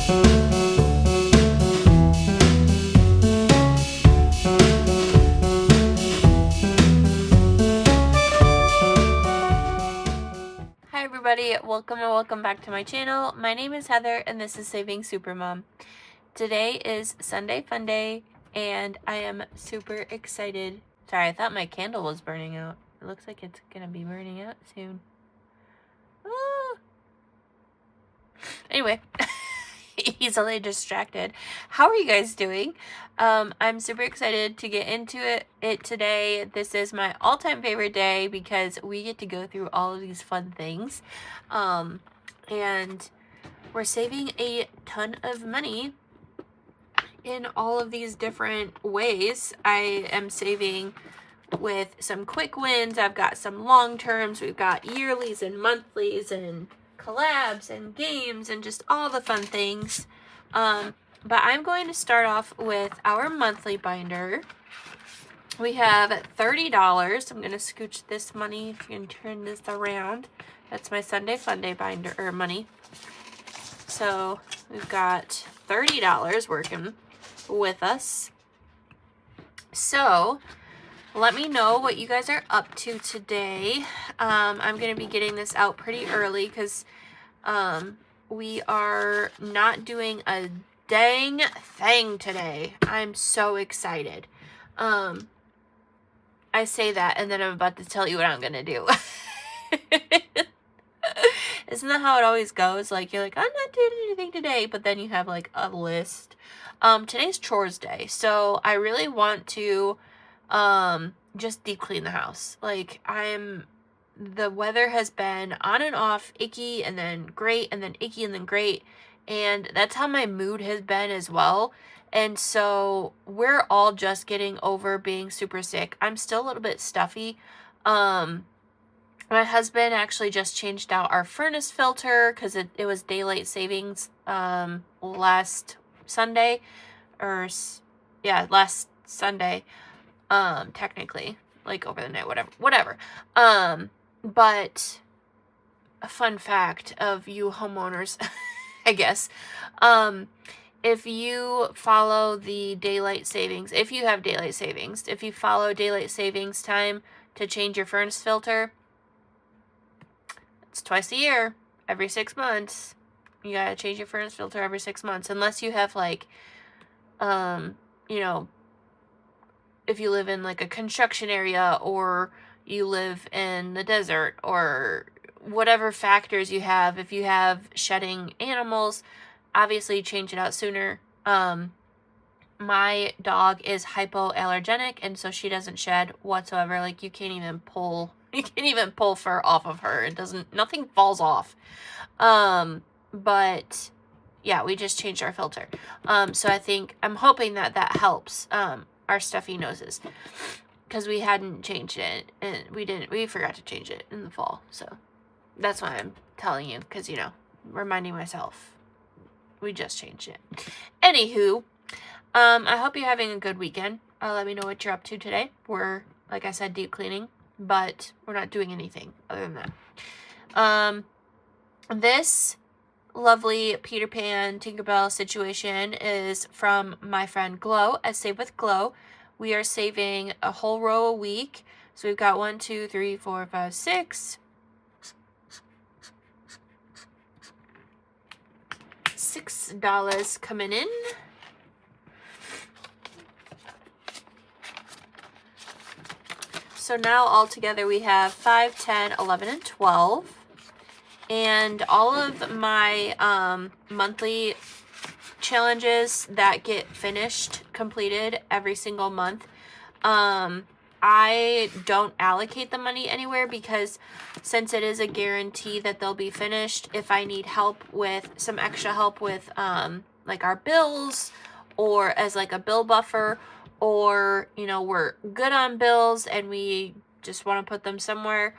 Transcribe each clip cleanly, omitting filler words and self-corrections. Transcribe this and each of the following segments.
Hi everybody, welcome back to my channel. My name is Heather and this is Saving SuperMom. Today is Sunday Funday and I am super excited. Sorry, I thought my candle was burning out. It looks like it's gonna be burning out soon. Ah. Anyway, easily distracted. How are you guys doing? I'm super excited to get into it today. This is my all-time favorite day because we get to go through all of these fun things. And we're saving a ton of money in all of these different ways. I am saving with some quick wins. I've got some long terms. We've got yearlies and monthlies and collabs and games and just all the fun things. But I'm going to start off with our monthly binder. We have $30. I'm going to scooch this money, if you can turn this around. That's my Sunday Funday binder, or money. So we've got $30 working with us. So let me know what you guys are up to today. I'm going to be getting this out pretty early because we are not doing a dang thing today. I'm so excited. I say that and then I'm about to tell you what I'm going to do. Isn't that how it always goes? Like, you're like, I'm not doing anything today, but then you have like a list. Today's chores day, so I really want to just deep clean the house. Like, the weather has been on and off, icky and then great and then icky and then great, and that's how my mood has been as well. And so we're all just getting over being super sick. I'm still a little bit stuffy. My husband actually just changed out our furnace filter because it was daylight savings last Sunday, last Sunday, technically, like over the night, whatever. But a fun fact of you homeowners, I guess, if you follow the daylight savings, if you have daylight savings, if you follow daylight savings time to change your furnace filter, it's twice a year, every 6 months. You gotta change your furnace filter every 6 months, unless you have like, you know, if you live in like a construction area or you live in the desert or whatever factors you have. If you have shedding animals, obviously change it out sooner. My dog is hypoallergenic, and so she doesn't shed whatsoever. Like, you can't even pull fur off of her. Nothing falls off. But yeah, we just changed our filter. So I'm hoping that helps, our stuffy noses, because we hadn't changed it, and we forgot to change it in the fall. So that's why I'm telling you, because, reminding myself, we just changed it. Anywho, I hope you're having a good weekend. Let me know what you're up to today. We're, like I said, deep cleaning, but we're not doing anything other than that. This lovely Peter Pan Tinkerbell situation is from my friend Glow at Save with Glow. We are saving a whole row a week. So we've got 1, 2, 3, 4, 5, 6. $6 coming in. So now all together we have 5, 10, 11, and 12. And all of my monthly challenges that get completed every single month, I don't allocate the money anywhere, because since it is a guarantee that they'll be finished, if I need some extra help with like our bills, or as like a bill buffer, or we're good on bills and we just want to put them somewhere,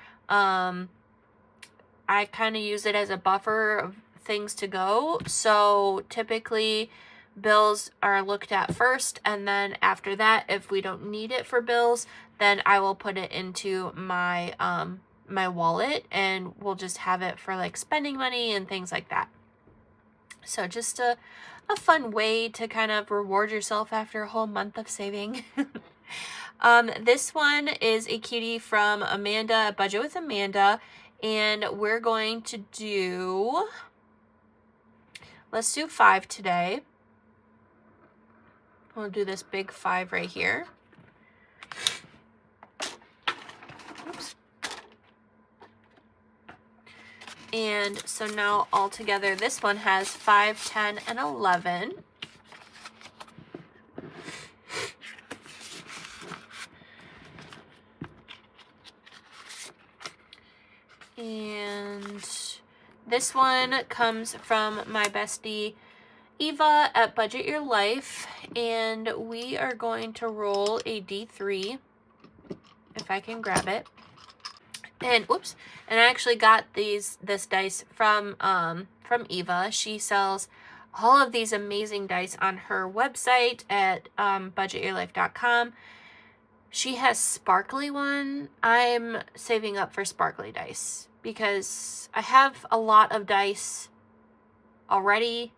I kind of use it as a buffer of things to go. So typically bills are looked at first, and then after that, if we don't need it for bills, then I will put it into my my wallet, and we'll just have it for like spending money and things like that. So just a fun way to kind of reward yourself after a whole month of saving. This one is a cutie from Amanda, Budget with Amanda, and we're going to do, let's do 5 today. We'll do this big 5 right here. Oops. And so now all together, this one has 5, 10, and 11. And this one comes from my bestie Eva at Budget Your Life, and we are going to roll a D3 if I can grab it. And whoops, and I actually got this dice from Eva. She sells all of these amazing dice on her website at budgetyourlife.com. She has sparkly one. I'm saving up for sparkly dice because I have a lot of dice already.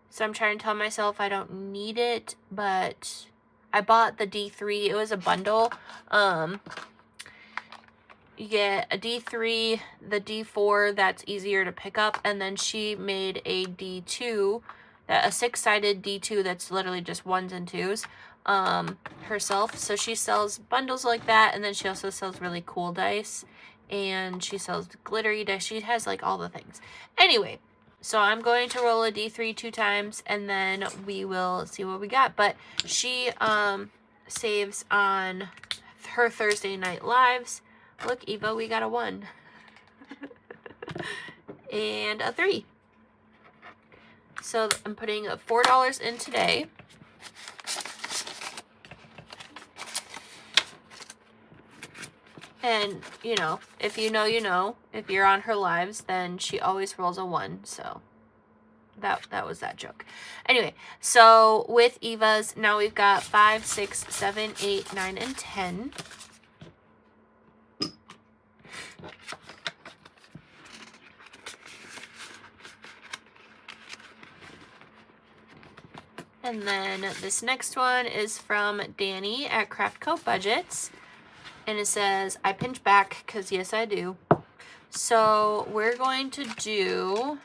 So I'm trying to tell myself I don't need it, but I bought the D3. It was a bundle. You get a D3, the D4 that's easier to pick up, and then she made a D2, a 6-sided D2 that's literally just 1s and 2s herself. So she sells bundles like that, and then she also sells really cool dice, and she sells glittery dice. She has like all the things. Anyway, so I'm going to roll a D3 2 times, and then we will see what we got. But she saves on her Thursday night lives. Look, Eva, we got a 1 and a 3. So I'm putting $4 in today. And, you know, if you know, you know. If you're on her lives, then she always rolls a 1. So that was that joke. Anyway, so with Eva's, now we've got 5, 6, 7, 8, 9, and 10. And then this next one is from Danny at Craft Co Budgets. And it says, I pinch back, because yes, I do. So we're going to do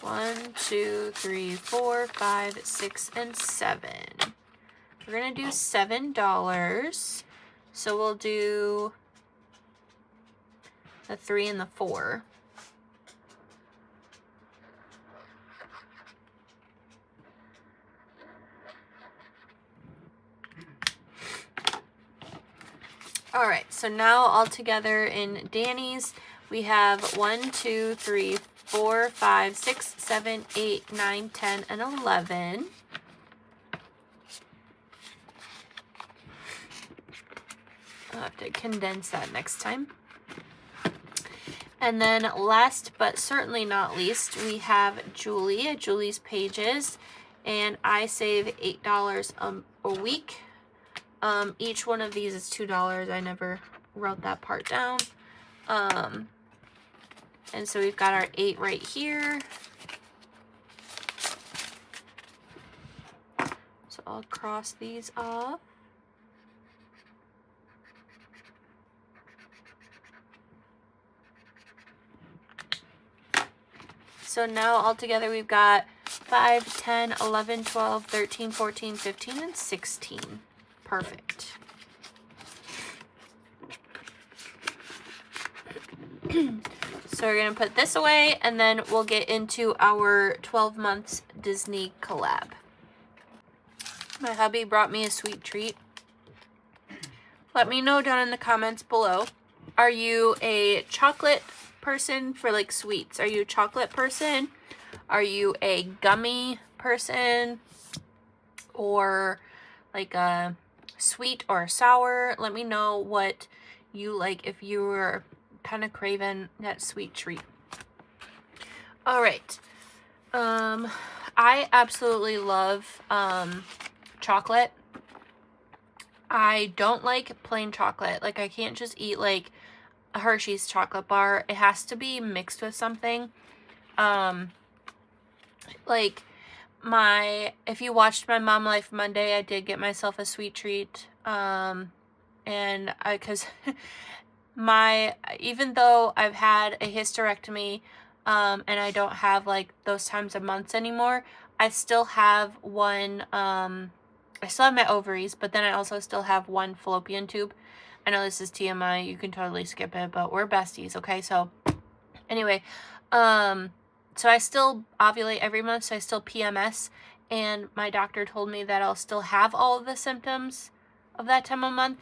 one, 2, 3, 4, 5, 6, and 7. We're going to do $7. So we'll do the 3 and the 4. All right, so now all together in Danny's, we have 1, 2, 3, 4, 5, 6, 7, 8, 9, 10, and 11. I'll have to condense that next time. And then last but certainly not least, we have Julie at Julie's Pages, and I save $8 a week. Each one of these is $2. I never wrote that part down. And so we've got our 8 right here. So I'll cross these off. So now altogether we've got 5, 10, 11, 12, 13, 14, 15, and 16. Perfect. So we're going to put this away, and then we'll get into our 12 months Disney collab. My hubby brought me a sweet treat. Let me know down in the comments below. Are you a chocolate person for like sweets? Are you a chocolate person? Are you a gummy person? Or like a sweet or sour? Let me know what you like if you were kind of craving that sweet treat. All right. I absolutely love chocolate. I don't like plain chocolate. Like, I can't just eat like a Hershey's chocolate bar. It has to be mixed with something. Like if you watched my Mom Life Monday, I did get myself a sweet treat. Cause even though I've had a hysterectomy, and I don't have like those times of months anymore, I still have one, I still have my ovaries, but then I also still have one fallopian tube. I know this is TMI, you can totally skip it, but we're besties, okay? So anyway, so I still ovulate every month, so I still PMS, and my doctor told me that I'll still have all of the symptoms of that time of month.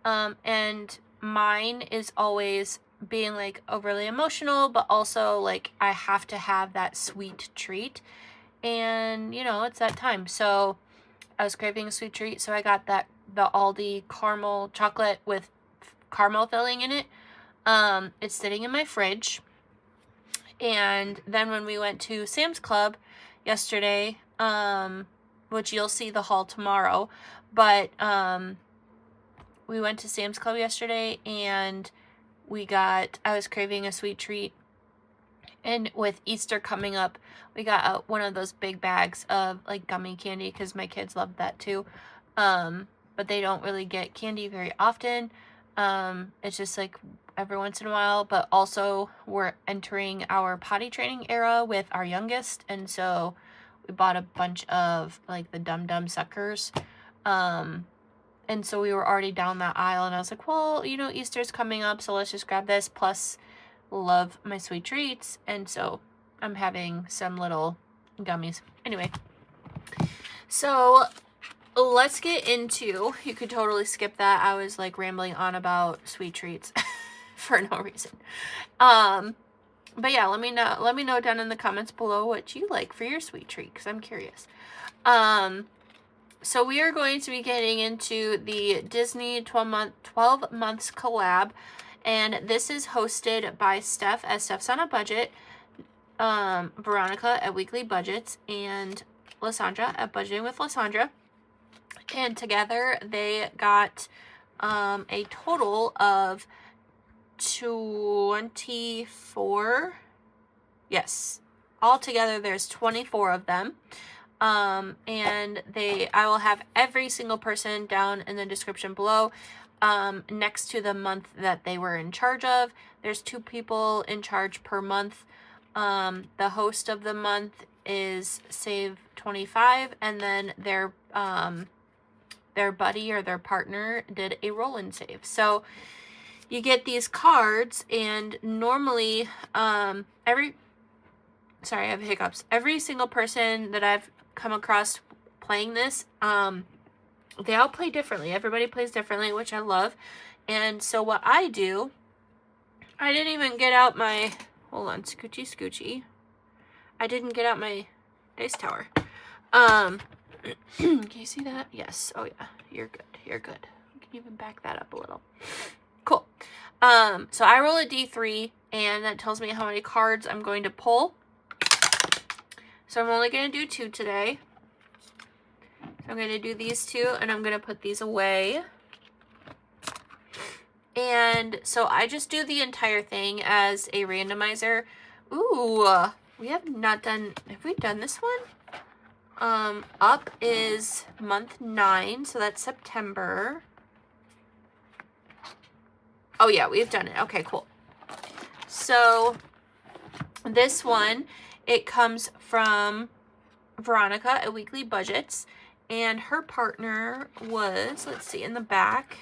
And mine is always being like overly emotional, but also like I have to have that sweet treat. And you know, it's that time. So I was craving a sweet treat, so I got the Aldi caramel chocolate with caramel filling in it. It's sitting in my fridge. And then when we went to Sam's Club yesterday, which you'll see the haul tomorrow, but we went to Sam's Club yesterday and I was craving a sweet treat. And with Easter coming up, we got one of those big bags of like gummy candy because my kids love that too. But they don't really get candy very often. It's just like every once in a while, but also we're entering our potty training era with our youngest. And so we bought a bunch of like the Dum Dum suckers. And so we were already down that aisle and I was like, well, you know, Easter's coming up, so let's just grab this. Plus, love my sweet treats. And so I'm having some little gummies. Anyway, so let's get into, you could totally skip that. I was like rambling on about sweet treats for no reason. But yeah, let me know down in the comments below what you like for your sweet treat, because I'm curious. So we are going to be getting into the Disney 12 months collab, and this is hosted by Steph, as Steph's on a budget, Veronica at Weekly Budgets, and Lysandra at Budgeting with Lysandra. And together they got a total of 24. Yes, altogether there's 24 of them. And I will have every single person down in the description below, next to the month that they were in charge of. There's 2 people in charge per month. The host of the month is Save 25, and then their buddy or their partner did a roll and save. So you get these cards, and normally, sorry, I have hiccups. Every single person that I've come across playing this, they all play differently. Everybody plays differently, which I love. And so what I do, I didn't even get out my, hold on, scoochie. I didn't get out my dice tower. Can you see that? Yes. Oh yeah, you're good. You can even back that up a little. Cool. So I roll a D3, and that tells me how many cards I'm going to pull. So I'm only going to do 2 today. So I'm going to do these 2, and I'm going to put these away. And so I just do the entire thing as a randomizer. Ooh, we have not done, have we done this one? Up is month 9, so that's September. Oh yeah, we've done it. Okay, cool. So this one, it comes from Veronica at Weekly Budgets, and her partner was, let's see, in the back,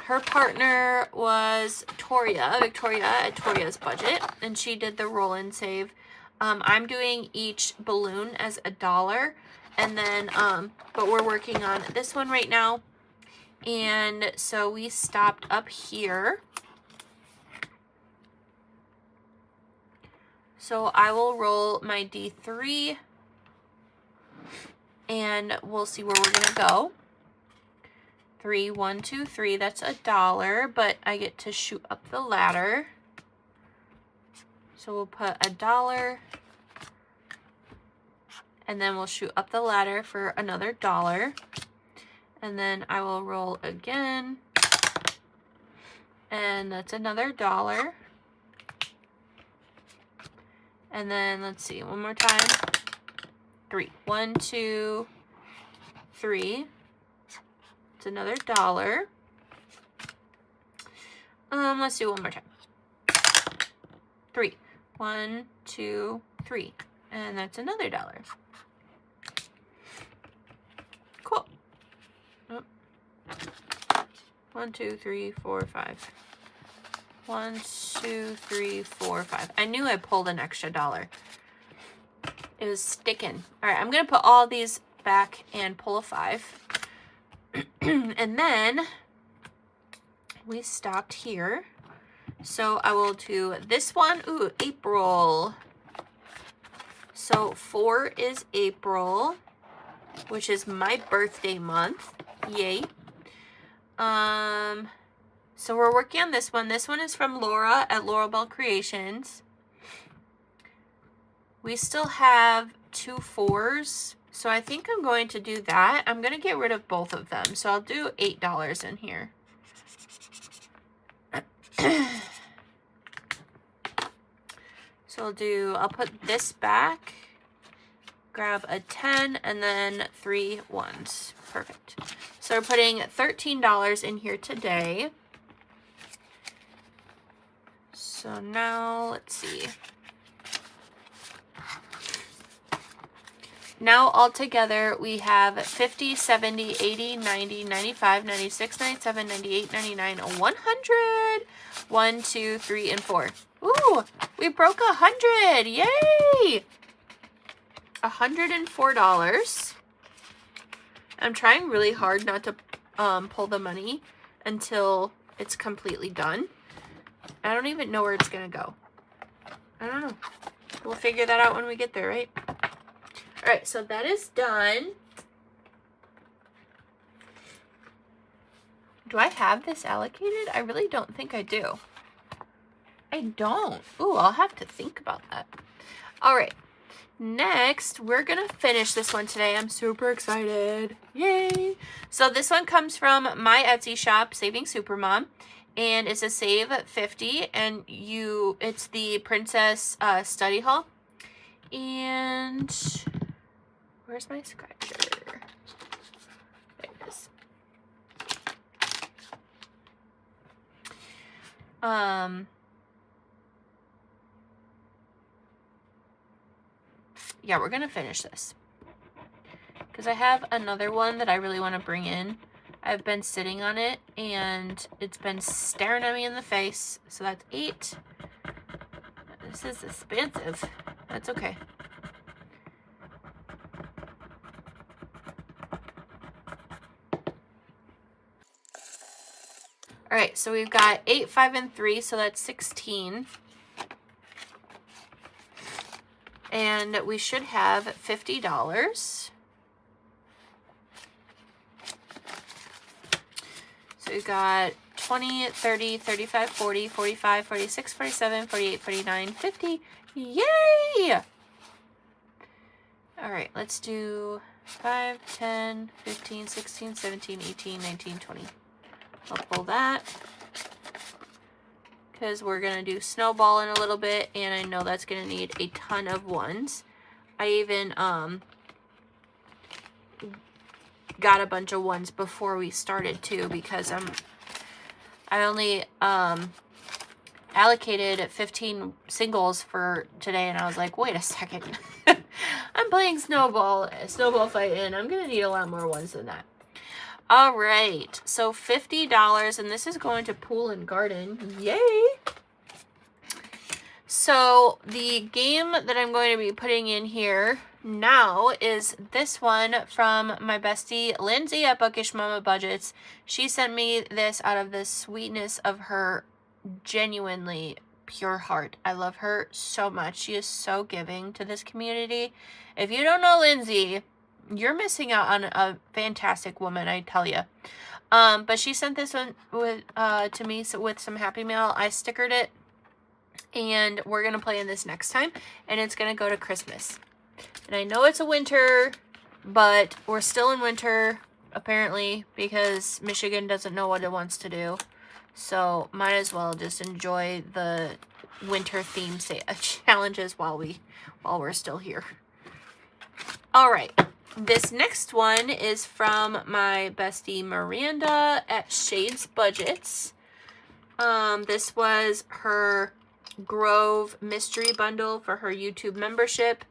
her partner was Victoria at Toria's Budget, and she did the roll and save. I'm doing each balloon as $1, and then, but we're working on this one right now, and so we stopped up here. So I will roll my D3, and we'll see where we're gonna go. 3, 1, 2, 3, that's $1, but I get to shoot up the ladder. So we'll put $1, and then we'll shoot up the ladder for another $1. And then I will roll again. And that's another $1. And then let's see, one more time. 3. 1, 2, 3. It's another $1. Let's do one more time. 3. 1, 2, 3. And that's another $1. Cool. Oh. 1, 2, 3, 4, 5. 1, 2, 3, 4, 5. I knew I pulled an extra $1. It was sticking. All right, I'm going to put all these back and pull a 5. And then we stopped here. So I will do this one. Ooh, April. So 4 is April, which is my birthday month. Yay. So we're working on this one. This one is from Laura at Laurel Creations. We still have 2 4s. So I think I'm going to do that. I'm going to get rid of both of them. So I'll do $8 in here. So I'll put this back, grab a 10, and then 3 1s. Perfect. So we're putting $13 in here today. So now, let's see. Now altogether we have 50, 70, 80, 90, 95, 96, 97, 98, 99, 100. 1, 2, 3, and 4. Ooh, we broke 100. Yay! $104. I'm trying really hard not to pull the money until it's completely done. I don't even know where it's gonna go. I don't know. We'll figure that out when we get there, right? All right, so that is done. Do I have this allocated? I really don't think I do. I don't. Ooh, I'll have to think about that. All right. Next, we're going to finish this one today. I'm super excited. Yay. So this one comes from my Etsy shop, Saving SuperMom. And it's a save 50. And it's the Princess Study Hall. And where's my scratcher? There it is. Yeah, we're going to finish this. Because I have another one that I really want to bring in. I've been sitting on it, and it's been staring at me in the face. So that's 8. This is expensive. That's okay. All right, so we've got 8, 5, and 3, so that's 16. And we should have $50. So we've got 20, 30, 35, 40, 45, 46, 47, 48, 49, 50. Yay! All right, let's do 5, 10, 15, 16, 17, 18, 19, 20. I'll pull that because we're going to do Snowball in a little bit, and I know that's going to need a ton of 1s. I even got a bunch of 1s before we started too, because I only allocated 15 singles for today, and I was like, wait a second. I'm playing Snowball Fight, and I'm going to need a lot more 1s than that. All right, so $50, and this is going to Pool and Garden. Yay! So the game that I'm going to be putting in here now is this one from my bestie Lindsay at Bookish Mama Budgets. She sent me this out of the sweetness of her genuinely pure heart. I love her so much. She is so giving to this community. If you don't know Lindsay, you're missing out on a fantastic woman, I tell you. But she sent this one to me with some Happy Mail. I stickered it, and we're going to play in this next time, and it's going to go to Christmas. And I know it's a winter, but we're still in winter. apparently, because Michigan doesn't know what it wants to do. So might as well just enjoy the winter theme challenges while we're still here. All right, this next one is from my bestie Miranda at Shades Budgets. This was her Grove mystery bundle for her YouTube membership.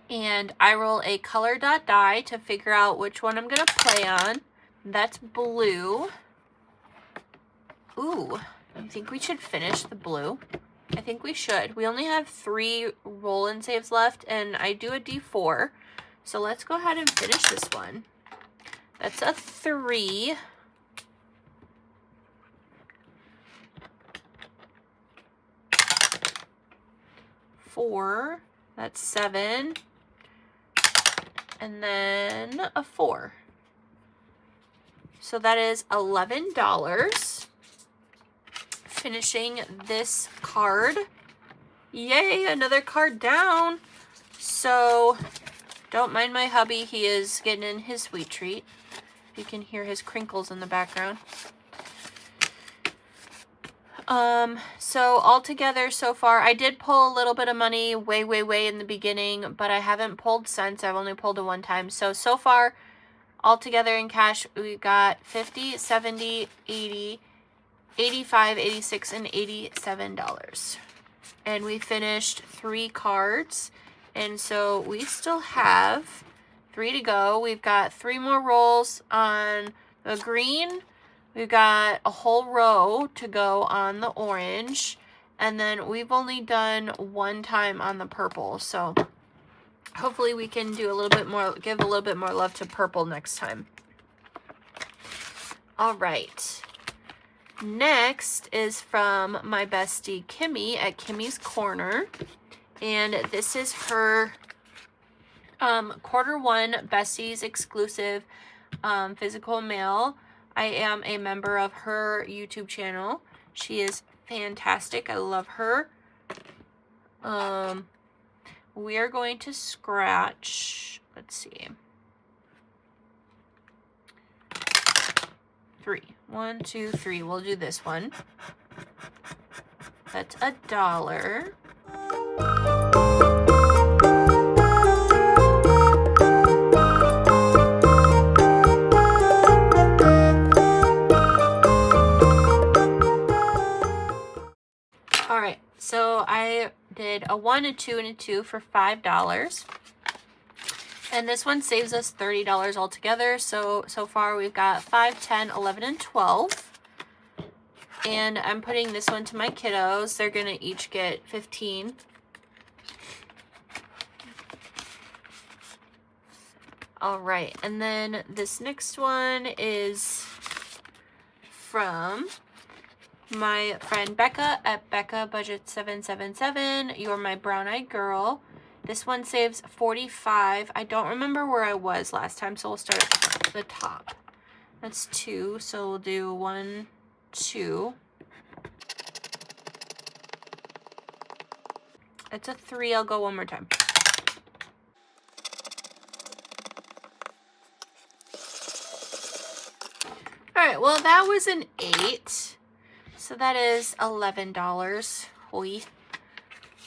And I roll a color dot die to figure out which one I'm going to play on. That's blue. Ooh, I think we should finish the blue. I think we should. We only have 3 roll-in saves left, and I do a D4. So let's go ahead and finish this one. That's a 3. Four. That's 7. And then a 4. So that is $11. Finishing this card. Yay, another card down. So don't mind my hubby. He is getting in his sweet treat. You can hear his crinkles in the background. So altogether so far, I did pull a little bit of money way in the beginning, but I haven't pulled since. I've only pulled it one time. So far, altogether in cash, we got 50, 70, 80, 85, 86, and $87. And we finished 3 cards. And so we still have 3 to go. We've got 3 more rolls on the green. We've got a whole row to go on the orange. And then we've only done 1 time on the purple. So hopefully we can do a little bit more, give a little bit more love to purple next time. All right. Next is from my bestie Kimmy at Kimmy's Corner. And this is her Q1 Besties exclusive physical mail. I am a member of her YouTube channel. She is fantastic. I love her. We are going to scratch, let's see, 3. 1, 2, 3. We'll do this one. That's $1. All right, so I did a 1, a 2, and a 2 for $5. And this one saves us $30 altogether. So far we've got 5, 10, 11, and 12. And I'm putting this one to my kiddos. They're going to each get 15. All right, and then this next one is from my friend Becca at Becca Budget 777. You're my brown-eyed girl. This one saves 45. I don't remember where I was last time, so we'll start at the top. That's 2, so we'll do 1, 2. It's a 3. I'll go one more time. All right, well, that was an 8. So that is $11. Hoi.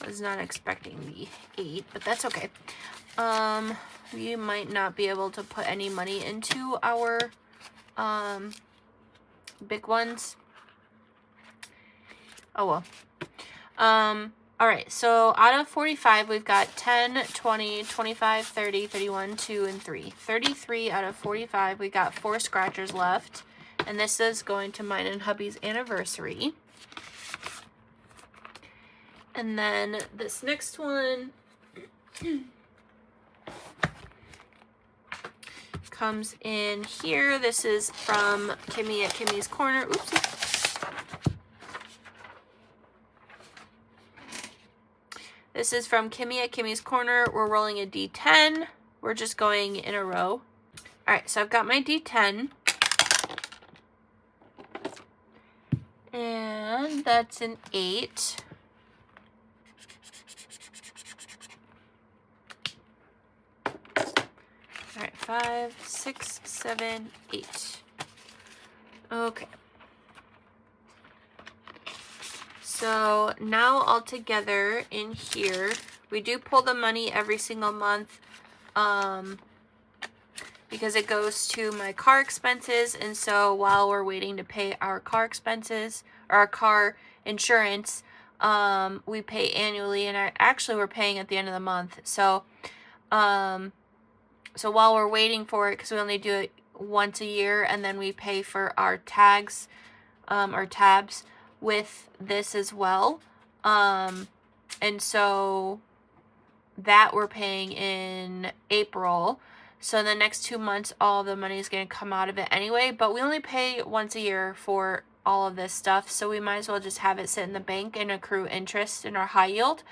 Was not expecting the 8, but that's okay. We might not be able to put any money into our big ones. Oh well. All right, so out of 45, we've got 10, 20, 25, 30, 31, 2, and 3. 33 out of 45. We got 4 scratchers left. And this is going to mine and hubby's anniversary. And then this next one comes in here. This is from Kimmy at Kimmy's Corner. Oopsie. This is from Kimmy at Kimmy's Corner. We're rolling a D10. We're just going in a row. All right, so I've got my D10. And that's an 8. All right, 5, 6, 7, 8. Okay. So now all together in here, we do pull the money every single month because it goes to my car expenses. And so while we're waiting to pay our car expenses or our car insurance, we pay annually, and we're paying at the end of the month. So so while we're waiting for it, because we only do it once a year, and then we pay for our tags, or tabs with this as well. And so that we're paying in April. So in the next 2 months, all the money is going to come out of it anyway, but we only pay once a year for all of this stuff. So we might as well just have it sit in the bank and accrue interest in our high yield.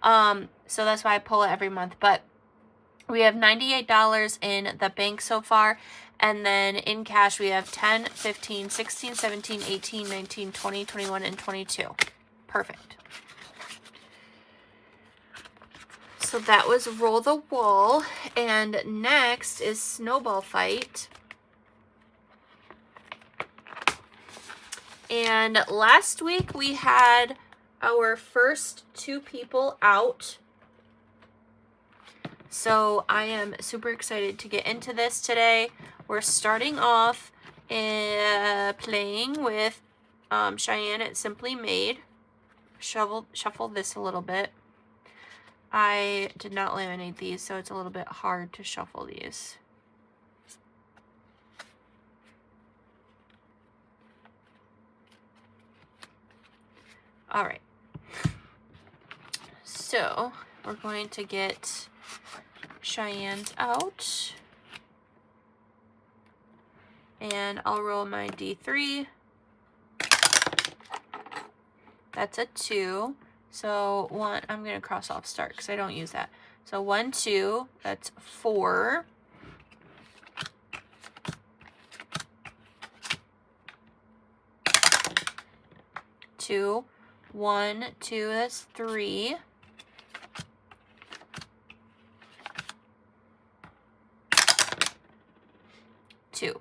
So that's why I pull it every month. But we have $98 in the bank so far. And then in cash, we have 10, 15, 16, 17, 18, 19, 20, 21, and 22. Perfect. So that was Roll the Wall. And next is Snowball Fight. And last week we had our first 2 people out. So I am super excited to get into this today. We're starting off playing with Cheyenne at Simply Made. Shuffle this a little bit. I did not laminate these, so it's a little bit hard to shuffle these. All right. So we're going to get Cheyenne's out. And I'll roll my D3. That's a 2. So I'm going to cross off start because I don't use that. So 1, 2, that's 4. Two, 1, 2, that's 3. 2,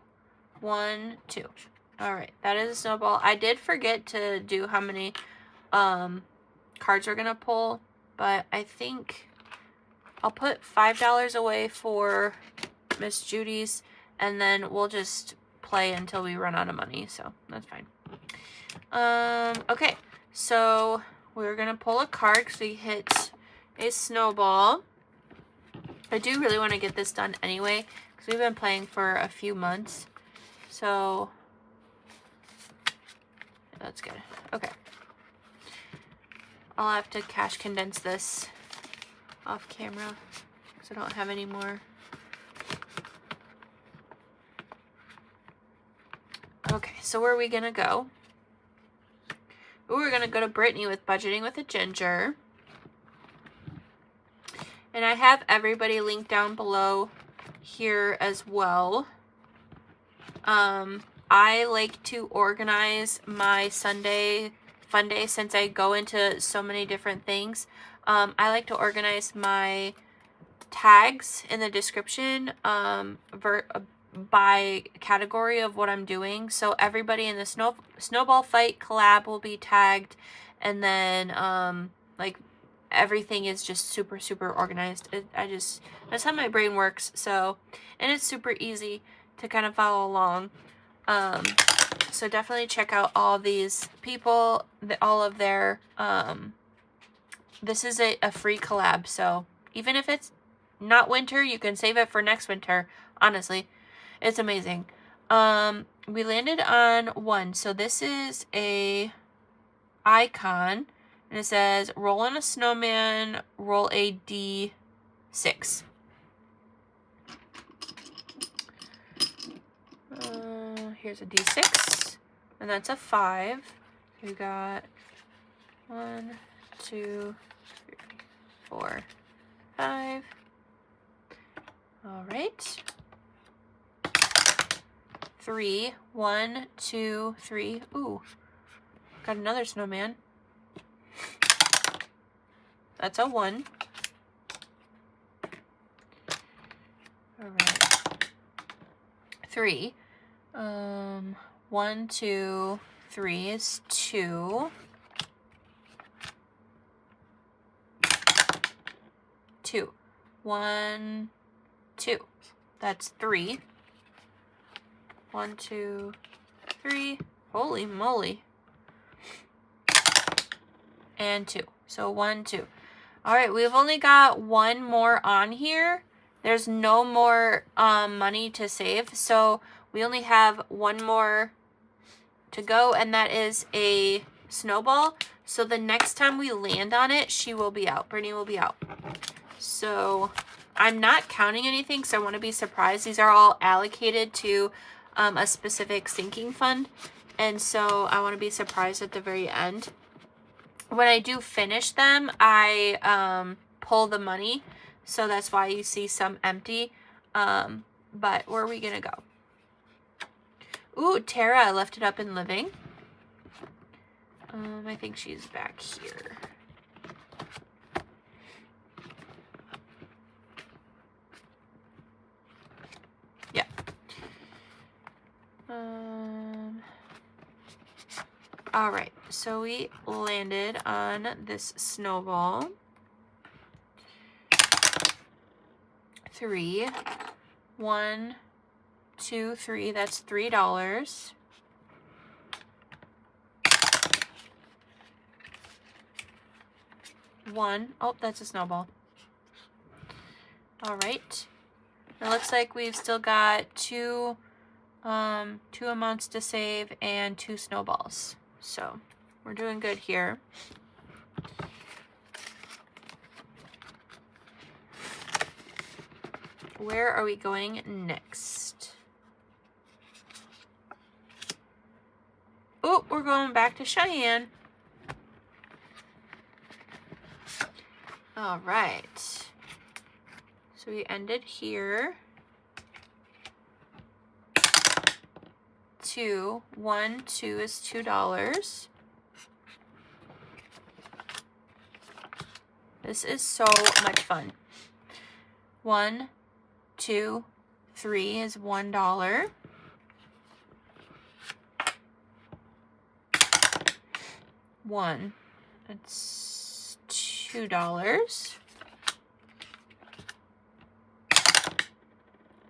1, 2. All right, that is a snowball. I did forget to do how many cards we're gonna pull, but I think I'll put $5 away for Miss Judy's, and then we'll just play until we run out of money. So that's fine. Okay, so we're gonna pull a card because we hit a snowball. I do really want to get this done anyway because we've been playing for a few months. So that's good. Okay. I'll have to cash condense this off camera because I don't have any more. Okay, so where are we gonna go? Ooh, we're gonna go to Brittany with Budgeting with a Ginger. And I have everybody linked down below here as well. I like to organize my Sunday Funday since I go into so many different things. I like to organize my tags in the description by category of what I'm doing. So everybody in the Snowball Fight collab will be tagged, and then like everything is just super organized. That's how my brain works. So, and it's super easy to kind of follow along. So definitely check out all these people, all of their, this is a free collab. So even if it's not winter, you can save it for next winter. Honestly, it's amazing. We landed on 1. So this is a icon, and it says roll on a snowman, roll a D6. Here's a D6, and that's a 5. We got 1, 2, 3, 4, 5. All right. 3, 1, 2, 3. Ooh, got another snowman. That's a 1. All right. 3. 1, 2, 3 is 2. 2. 1, 2. That's 3. 1, 2, 3. Holy moly. And 2. So 1, 2. All right, we've only got one more on here. There's no more money to save, so we only have one more to go, and that is a snowball. So the next time we land on it, she will be out. Brittany will be out. So I'm not counting anything because I want to be surprised. These are all allocated to a specific sinking fund, and so I want to be surprised at the very end. When I do finish them, I pull the money, so that's why you see some empty. But where are we gonna go? Ooh, Tara left it up in living. I think she's back here. Yeah. All right, so we landed on this snowball. 3. 1, 2, 3. That's $3. 1. Oh, that's a snowball. All right. It looks like we've still got two amounts to save and 2 snowballs. So we're doing good here. Where are we going next? Oh, we're going back to Cheyenne. All right. So we ended here. 2. 1, 2 is $2. This is so much fun. 1, 2, 3 is $1. 1. That's $2.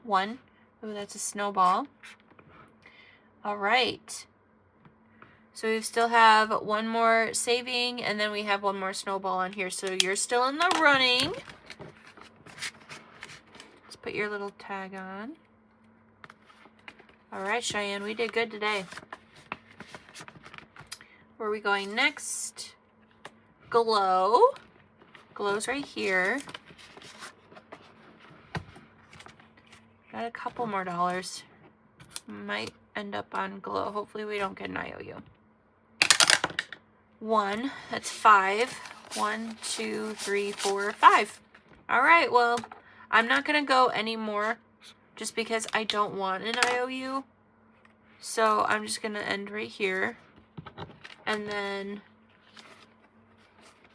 1. Oh, that's a snowball. All right. So we still have one more saving, and then we have one more snowball on here. So you're still in the running. Let's put your little tag on. All right, Cheyenne, we did good today. Where are we going next? Glow. Glow's right here. Got a couple more dollars. Might end up on Glow. Hopefully we don't get an IOU. 1. That's 5. 1, 2, 3, 4, 5. All right, well, I'm not going to go anymore just because I don't want an IOU. So I'm just going to end right here. And then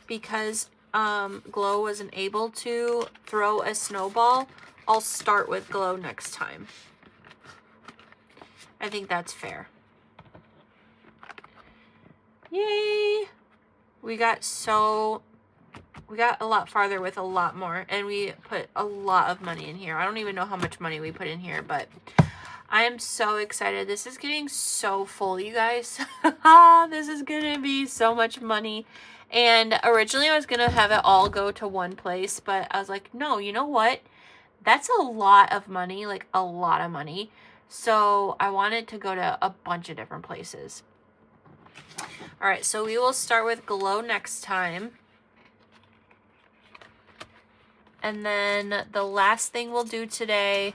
because Glow wasn't able to throw a snowball, I'll start with Glow next time. I think that's fair. Yay! We got a lot farther with a lot more, and we put a lot of money in here. I don't even know how much money we put in here, but I am so excited. This is getting so full, you guys. This is gonna be so much money. And originally I was gonna have it all go to one place, but I was like, no, you know what? That's a lot of money, like a lot of money. So I wanted to go to a bunch of different places. All right, so we will start with Glow next time. And then the last thing we'll do today,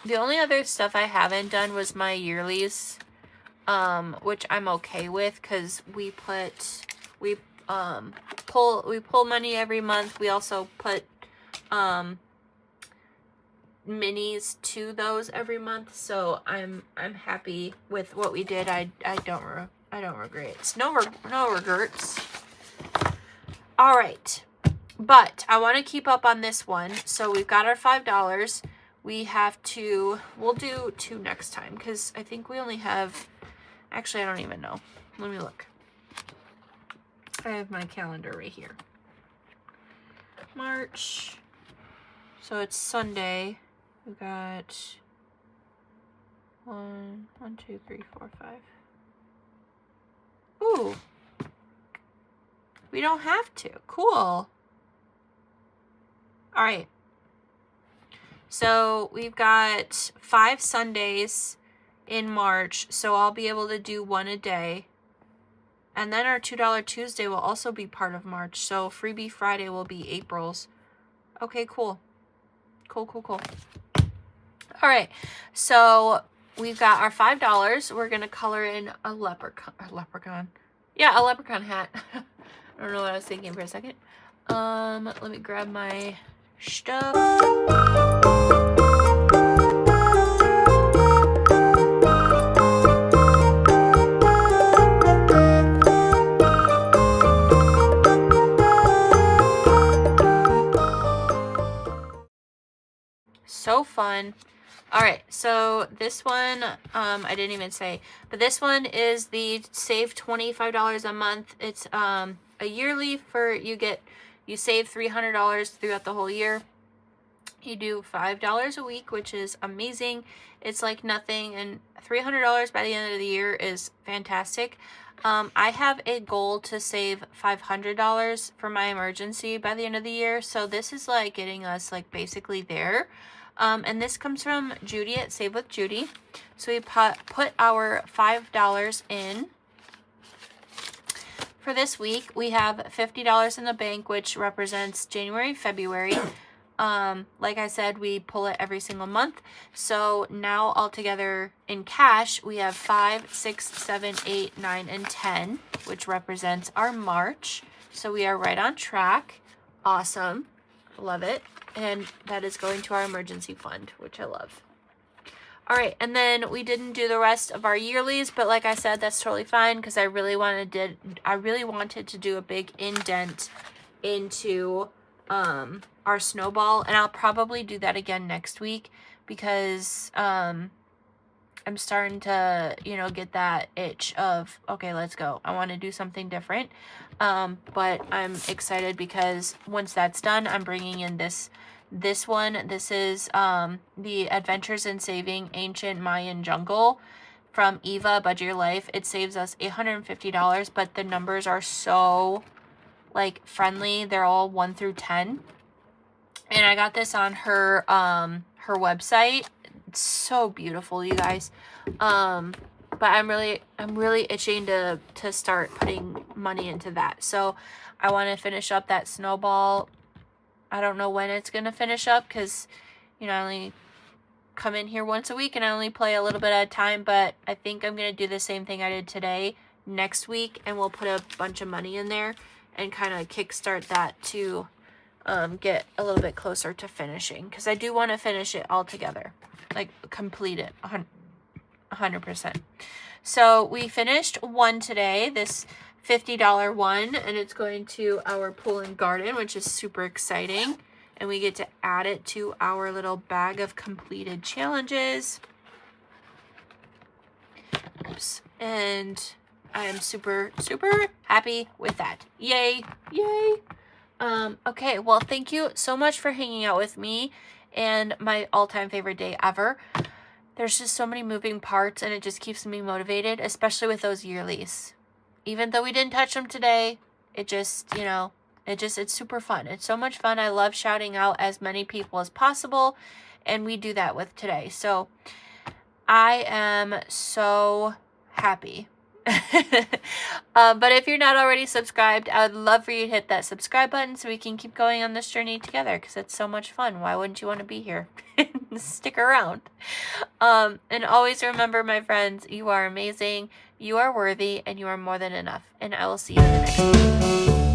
the only other stuff I haven't done was my yearlies, which I'm okay with because we pull money every month. We also put minis to those every month, so I'm happy with what we did. I don't regret. No regrets. All right, But I want to keep up on this one. So we've got our $5. We have to, we'll do 2 next time because I think we only have, actually, I don't even know. Let me look. I have my calendar right here. March. So it's Sunday. We got 1, 2, 3, 4, 5. Ooh. We don't have to. Cool. All right. So we've got 5 Sundays in March. So I'll be able to do 1 a day. And then our $2 Tuesday will also be part of March. So Freebie Friday will be April's. Okay, cool. Cool. All right. So we've got our $5. We're going to color in a leprechaun. Yeah, a leprechaun hat. I don't know what I was thinking for a second. Let me grab my stuff. So fun. All right, so this one, I didn't even say, but this one is the save $25 a month. It's a yearly for you save $300 throughout the whole year. You do $5 a week, which is amazing. It's like nothing, and $300 by the end of the year is fantastic. I have a goal to save $500 for my emergency by the end of the year, so this is like getting us like basically there. And this comes from Judy at Save with Judy. So we put our $5 in. For this week, we have $50 in the bank, which represents January, February. Like I said, we pull it every single month. So now altogether in cash, we have 5, 6, 7, 8, 9, and 10, which represents our March. So we are right on track. Awesome. Love it. And that is going to our emergency fund, which I love. All right, and then we didn't do the rest of our yearlies, but like I said, that's totally fine because I really wanted to do a big indent into our snowball, and I'll probably do that again next week because I'm starting to, get that itch of, okay, let's go. I want to do something different. But I'm excited because once that's done, I'm bringing in this one. This is the Adventures in Saving Ancient Mayan Jungle from Eva, Budget Your Life. It saves us $850, but the numbers are so like friendly. They're all 1 through 10. And I got this on her website. It's so beautiful, you guys. But I'm really itching to start putting money into that. So I want to finish up that snowball. I don't know when it's going to finish up because, I only come in here once a week and I only play a little bit at a time. But I think I'm going to do the same thing I did today next week. And we'll put a bunch of money in there and kind of kickstart that to get a little bit closer to finishing. Because I do want to finish it all together. Like complete it 100%. So we finished one today, this $50 one, and it's going to our pool and garden, which is super exciting. And we get to add it to our little bag of completed challenges. Oops. And I am super, super happy with that. Yay. Yay. Okay, well, thank you so much for hanging out with me and my all-time favorite day ever. There's just so many moving parts, and it just keeps me motivated, especially with those yearlies. Even though we didn't touch them today, it just, it's super fun. It's so much fun. I love shouting out as many people as possible, and we do that with today. So I am so happy. But if you're not already subscribed, I would love for you to hit that subscribe button so we can keep going on this journey together because it's so much fun. Why wouldn't you want to be here? Stick around. And always remember, my friends, you are amazing, you are worthy, and you are more than enough. And I will see you in the next one.